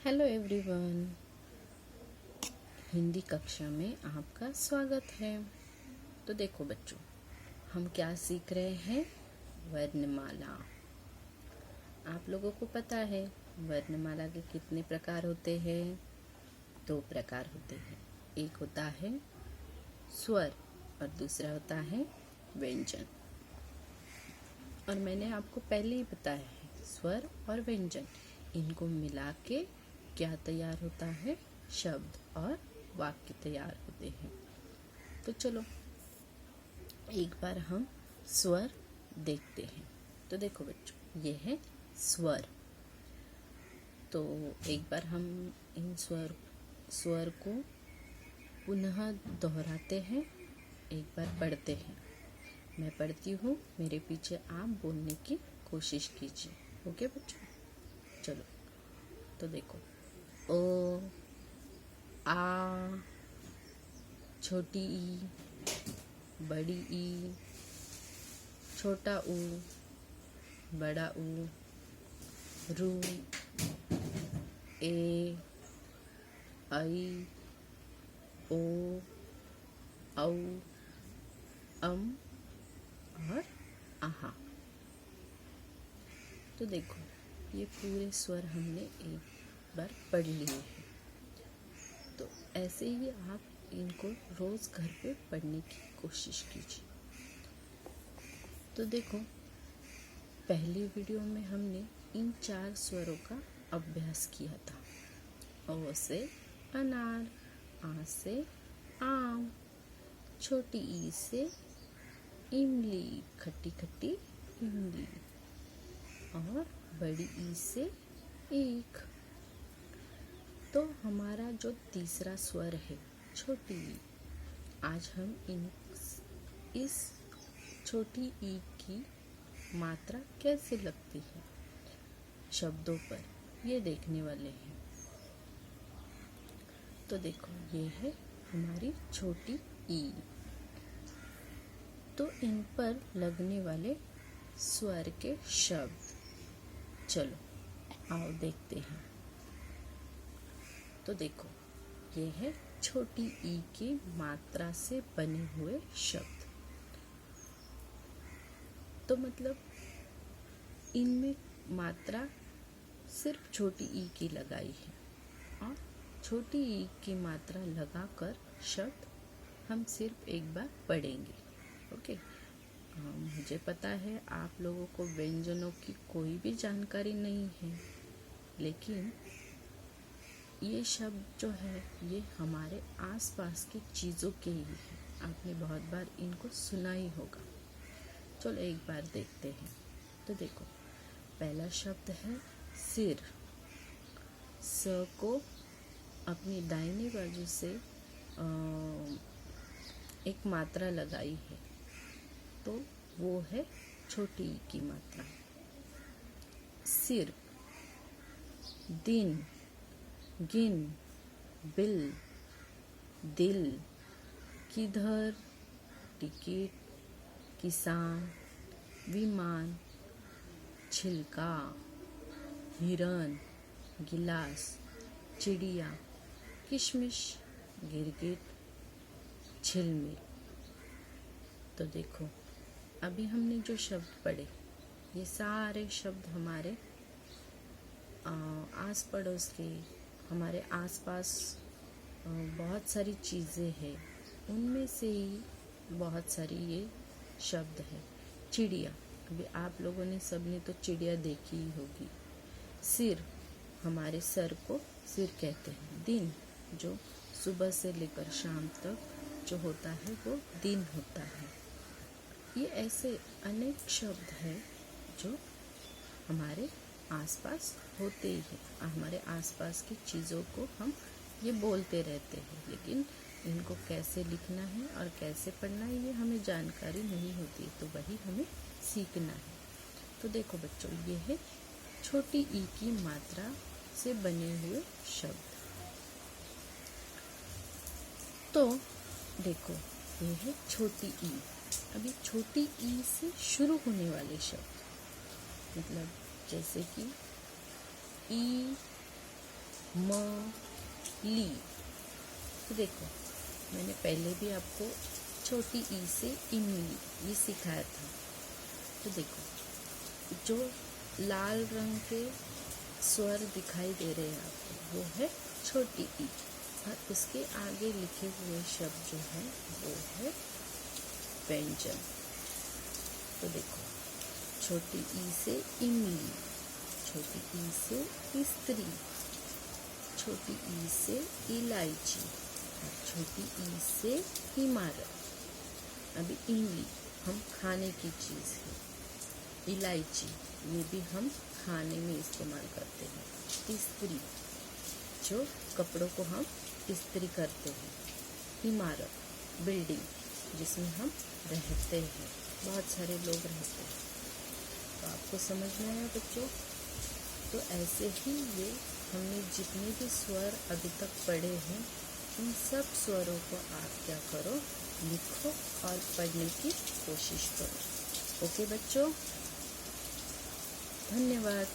Hello everyone. Hindi कक्षा में आपका स्वागत है। तो देखो बच्चों, हम क्या सीख रहे हैं? वर्णमाला। आप लोगों को पता है वर्णमाला के कितने प्रकार होते हैं? 2 प्रकार होते हैं। एक होता है स्वर और दूसरा होता है व्यंजन। और मैंने आपको पहले ही बताया है, स्वर और व्यंजन इनको मिला के क्या तैयार होता है? शब्द और वाक्य तैयार होते हैं। तो चलो एक बार हम स्वर देखते हैं। तो देखो बच्चों, ये है स्वर। तो एक बार हम इन स्वर को पुनः दोहराते हैं, एक बार पढ़ते हैं। मैं पढ़ती हूँ, मेरे पीछे आप बोलने की कोशिश कीजिए। ओके बच्चों, चलो। तो देखो, ओ, आ, छोटी ई, बड़ी ई, छोटा ऊ, बड़ा ऊ, रू, ए, आई, ओ, औ, अम और आहा। तो देखो, ये पूरे स्वर हमने एक बार पढ़ लिए हैं। तो ऐसे ही आप इनको रोज घर पे पढ़ने की कोशिश कीजिए। तो देखो, पहली वीडियो में हमने इन 4 स्वरों का अभ्यास किया था। ओ से अनार, आ से आम, छोटी ई से इमली, खट्टी खट्टी इमली, और बड़ी ई से ईख। तो हमारा जो तीसरा स्वर है छोटी ई, आज हम इस छोटी ई की मात्रा कैसे लगती है शब्दों पर, ये देखने वाले हैं। तो देखो, ये है हमारी छोटी ई। तो इन पर लगने वाले स्वर के शब्द, चलो आओ देखते हैं। तो देखो, ये है छोटी ई की मात्रा से बने हुए शब्द। तो मतलब इनमें मात्रा सिर्फ छोटी ई की लगाई है, और छोटी ई की मात्रा लगाकर शब्द हम सिर्फ एक बार पढ़ेंगे। ओके। मुझे पता है आप लोगों को व्यंजनों की कोई भी जानकारी नहीं है, लेकिन ये शब्द जो है ये हमारे आसपास की चीज़ों के ही है। आपने बहुत बार इनको सुना ही होगा। चलो एक बार देखते हैं। तो देखो, पहला शब्द है सिर। स को अपनी दाहिनी बाजू से एक मात्रा लगाई है, तो वो है छोटी ई की मात्रा। सिर, दिन, गिन, बिल, दिल, किधर, टिकट, किसान, विमान, छिलका, हिरन, गिलास, चिड़िया, किशमिश, गिरगिट, झिलमिल। तो देखो, अभी हमने जो शब्द पढ़े, ये सारे शब्द हमारे आस पड़ोस के, हमारे आसपास बहुत सारी चीज़ें हैं, उनमें से ही बहुत सारी ये शब्द है। चिड़िया, अभी आप लोगों ने सबने तो चिड़िया देखी ही होगी। सिर, हमारे सर को सिर कहते हैं। दिन, जो सुबह से लेकर शाम तक जो होता है वो दिन होता है। ये ऐसे अनेक शब्द हैं जो हमारे आसपास होते ही हैं। हमारे आसपास की चीज़ों को हम ये बोलते रहते हैं, लेकिन इनको कैसे लिखना है और कैसे पढ़ना है ये हमें जानकारी नहीं होती, तो वही हमें सीखना है। तो देखो बच्चों, ये है छोटी ई की मात्रा से बने हुए शब्द। तो देखो, ये है छोटी ई। अभी छोटी ई से शुरू होने वाले शब्द, मतलब जैसे कि ई म ली। तो देखो मैंने पहले भी आपको छोटी ई से इमली ये सिखाया था। तो देखो जो लाल रंग के स्वर दिखाई दे रहे हैं आपको वो है छोटी ई, और उसके आगे लिखे हुए शब्द जो है वो है व्यंजन। तो देखो छोटी ई से इमली, छोटी ई से स्त्री, छोटी ई से इलायची और छोटी ई से इमारत। अभी इमली हम खाने की चीज़ है, इलायची ये भी हम खाने में इस्तेमाल करते हैं, स्त्री जो कपड़ों को हम इस्त्री करते हैं, इमारत बिल्डिंग जिसमें हम रहते हैं, बहुत सारे लोग रहते हैं। तो आपको समझ में आया बच्चों? तो ऐसे ही ये हमने जितने भी स्वर अभी तक पढ़े हैं उन सब स्वरों को आप क्या करो, लिखो और पढ़ने की कोशिश करो। ओके बच्चों, धन्यवाद।